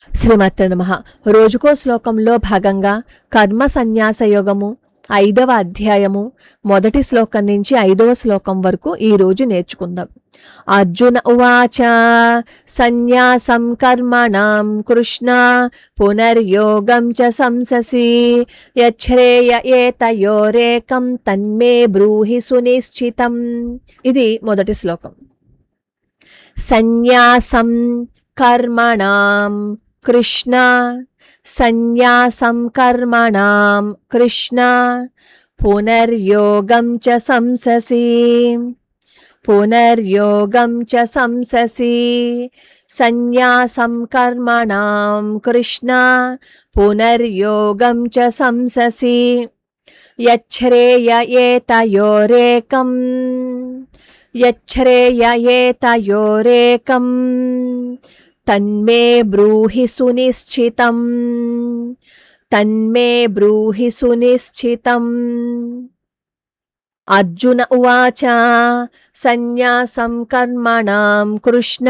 శ్రీమాత్రే నమః. రోజుకో శ్లోకంలో భాగంగా కర్మ సన్యాస యోగము 5వ అధ్యాయము మొదటి శ్లోకం నుంచి 5వ శ్లోకం వరకు ఈ రోజు నేర్చుకుందాం. అర్జున ఉవాచ సన్యాసం కర్మణాం కృష్ణ పునర్యోగం చ సంససి యచ్ఛ్రేయ ఏతయోరేకం తన్మే బ్రూహి సునిశ్చితం. ఇది మొదటి శ్లోకం. సన్యాసం కర్మణాం కృష్ణ సన్యాసం కర్మణాం కృష్ణ పునర్యోగం చ సంససి పునర్యోగం చ సంససి సన్యాసం కర్మణాం కృష్ణ పునర్యోగం చ సంససి యచ్ఛ్రేయ ఏతయోరేకం యచ్ఛ్రేయ ఏతయోరేకం తన్మే బ్రూహి సునిశ్చితం తన్మే బ్రూహి సునిశ్చితం. అర్జున ఉవాచ సన్యాసం కర్మణాం కృష్ణ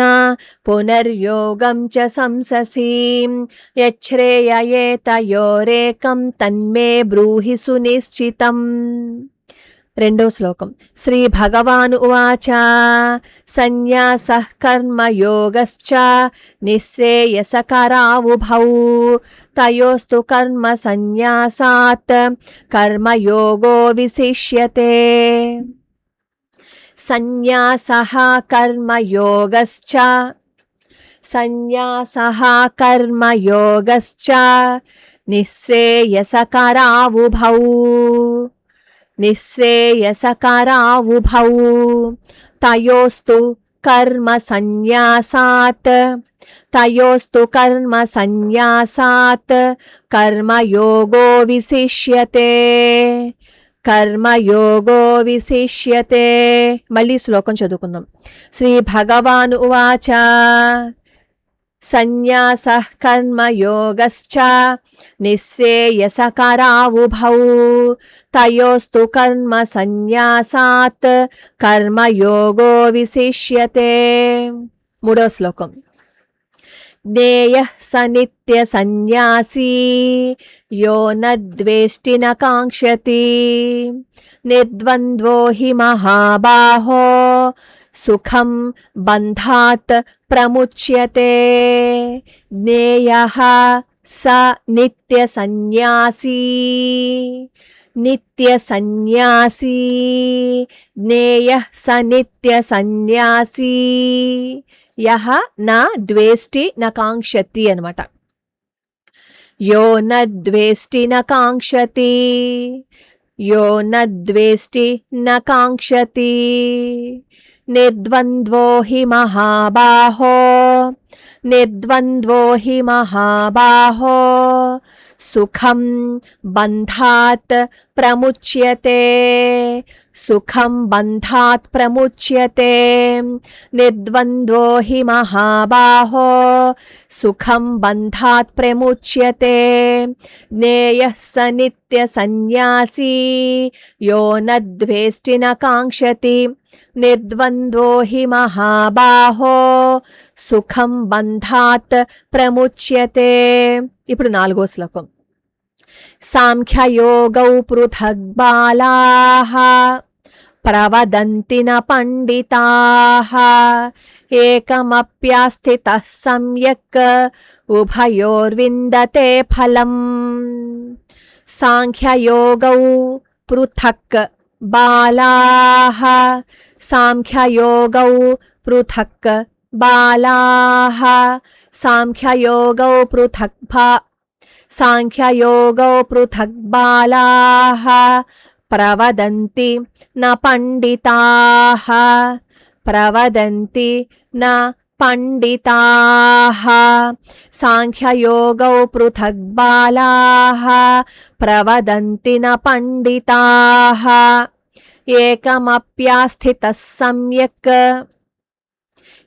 పునర్యోగం చ సంససి యచ్ఛ్రేయ ఏతయోరేకం తన్మే బ్రూహి సునిశ్చితం. రెండవ శ్లోకం. శ్రీ భగవాను ఉవాచ సన్యాసః కర్మయోగశ్చ నిశ్రేయసకరావుభౌ తయోస్తు కర్మ సన్యాసాత్ కర్మయోగో విశిష్యతే. సన్యాసః కర్మయోగశ్చ సన్యాసః కర్మయోగశ్చ నిశ్రేయసకరావుభౌ నిశ్రేయసకరావుభౌ తయోస్తు కర్మ సన్యాసాత్ తయోస్తు కర్మ సన్యాసాత్ కర్మయోగో విశిష్యతే కర్మయోగో విశిష్యతే. మళ్ళీ శ్లోకం చదువుకుందాం. శ్రీ భగవాను ఉవాచ సన్యాసః కర్మయోగశ్చ నిశ్రేయసకరావుభౌ తయోస్తు కర్మ సన్యాసాత్ కర్మయోగో విశిష్యతే. మూడో శ్లోకం. జ్ఞేయః స నిత్య సన్యాసీ యో న ద్వేష్టి న కాంక్షతి నిర్ద్వంద్వో హి మహాబాహో సుఖం బంధాత్ ప్రముచ్యతే. జ్ఞేయః స నిత్య సన్యాసీ నిత్య సన్యాసీ జ్ఞేయః స నిత్య సన్యాసీ యః న ద్వేష్టి న కాంక్షతి అన్నమాట. యో న ద్వేష్టి న కాంక్షతి యో న ద్వేష్టి న కాంక్షతి నిర్ద్వంద్వో హి మహాబాహో నిర్ద్వంద్వో హి మహాబాహో సుఖం బంధాత్ ప్రముచ్యతే సుఖం బంధాత్ ప్రముచ్యతే. నిర్ద్వంద్వో హి మహాబాహో సుఖం బంధాత్ ప్రముచ్యతే. జ్ఞేయః స నిత్య సన్యాసీ యో న ద్వేష్టి న కాంక్షతి నిర్ద్వంద్వో హి మహాబాహో సుఖం బంధాత్ ప్రముచ్యతే. ఇప్పుడు నాలుగో శ్లోకం. సాంఖ్యయోగౌ పృథగ్ బాలాః ప్రవదంతి న పండితాః ఏకమప్యాస్థితః సమ్యక్ ఉభయోర్విందతే ఫలం. సాంఖ్యయోగౌ పృథక్ బాలాః సాంఖ్యయోగౌ పృథక్ బాలాః సాంఖ్యయోగౌ సాంఖ్యయోగౌ పృథక్ బాలాః ప్రవదంతి న పండితాః ప్రవదంతి న పండితాః. సాంఖ్యయోగౌ పృథక్ బాలాః ప్రవదంతి న పండితాః ఏకమప్యాస్థితః సమ్యక్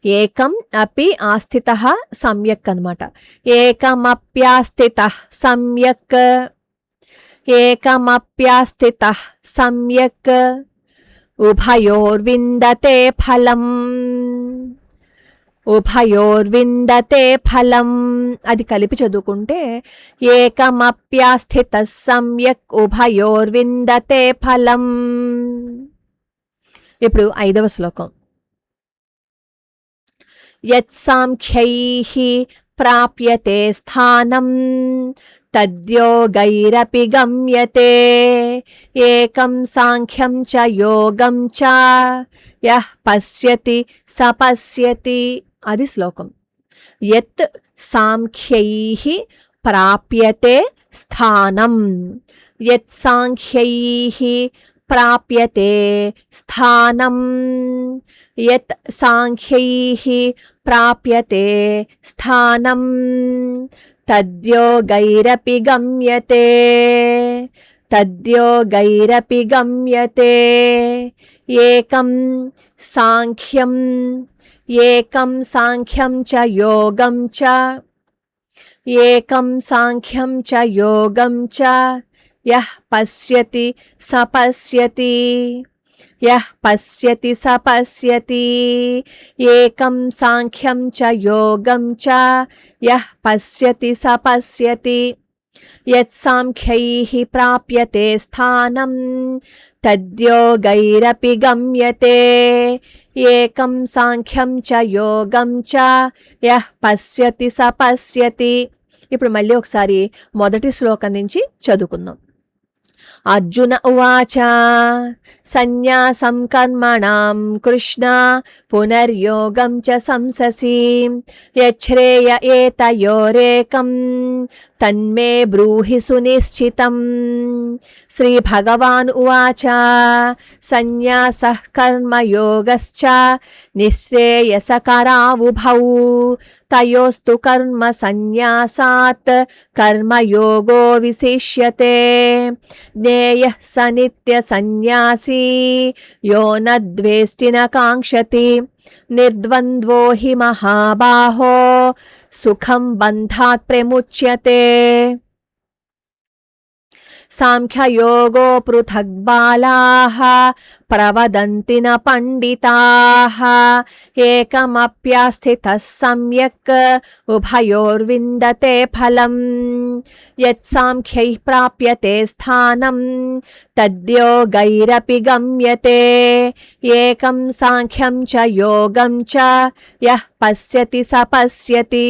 ఏకం అపి ఆస్థితః సమ్యక్ అన్నమాట. ఏకమప్యాస్థితః సమ్యక్ ఏకమప్యాస్థితః సమ్యక్ ఉభయోర్విందతే ఫలం. ఉభయోర్విందతే ఫలం. అది కలిపి చదువుకుంటే ఏకమప్యాస్థిత సమ్యక్ ఉభయోర్విందతే ఫలం. ఇప్పుడు 5వ శ్లోకం. యత్సాంఖ్యైః ప్రాప్యతే స్థానం తద్యోగైరపి గమ్యతే ఏకం సాంఖ్యం చ యోగం చ యః పశ్యతి స పశ్యతి. అది శ్లోకం. యత్ సాంఖ్యైః ప్రాప్యతే స్థానం. యత్ సాంఖ్యైః ప్రాప్యతే స్థానం. యత్ సాంఖ్యైః ప్రాప్యతే స్థానం తద్యోగైరపి గమ్యతే. తద్యోగైరపి గమ్యతే ఏకం సాంఖ్యం. ఏకం సాంఖ్యం చ యోగం చ. ఏకం సాంఖ్యం చ యోగం చ యః పశ్యతి స పశ్యతి. యః పశ్యతి స పశ్యతి. ఏకం సాంఖ్యం చ యోగం చ యః పశ్యతి స పశ్యతి. యత్సాంఖ్యైః ప్రాప్యతే స్థానం తద్యోగైరపి గమ్యతే ఏకం సాంఖ్యం చ యోగం చ యః పశ్యతి స పశ్యతి. ఇప్పుడు మళ్ళీ ఒకసారి మొదటి శ్లోకం నుంచి చదువుకుందాం. అర్జున ఉవాచ సన్యాసం కర్మణాం కృష్ణ పునర్యోగం చ సంససి యచ్ఛ్రేయ ఏతయోరేకం తన్మే బ్రూహి సునిశ్చితం. శ్రీ భగవాన్ ఉవాచ సన్యాసః కర్మయోగశ్చ నిశ్రేయసకరావుభౌ తయోస్తు కర్మ సన్యాసాత్ కర్మయోగో విశిష్యతే. జ్ఞేయః స నిత్య సన్యాసీ యో న ద్వేష్టి న కాంక్షతి నిర్ద్వంద్వో హి మహాబాహో సుఖం బంధాత్ ప్రముచ్యతే. సాంఖ్యయోగో పృథగ్ బాలాః ప్రవదంతి న పండితాః ఏకమప్యాస్థితః సమ్యక్ ఉభయోర్విందతే ఫలం. యత్సాంఖ్యైః ప్రాప్యతే స్థానం తద్యోగైరపి గమ్యతే ఏకం సాంఖ్యం చ యోగం చ యః పశ్యతి స పశ్యతి.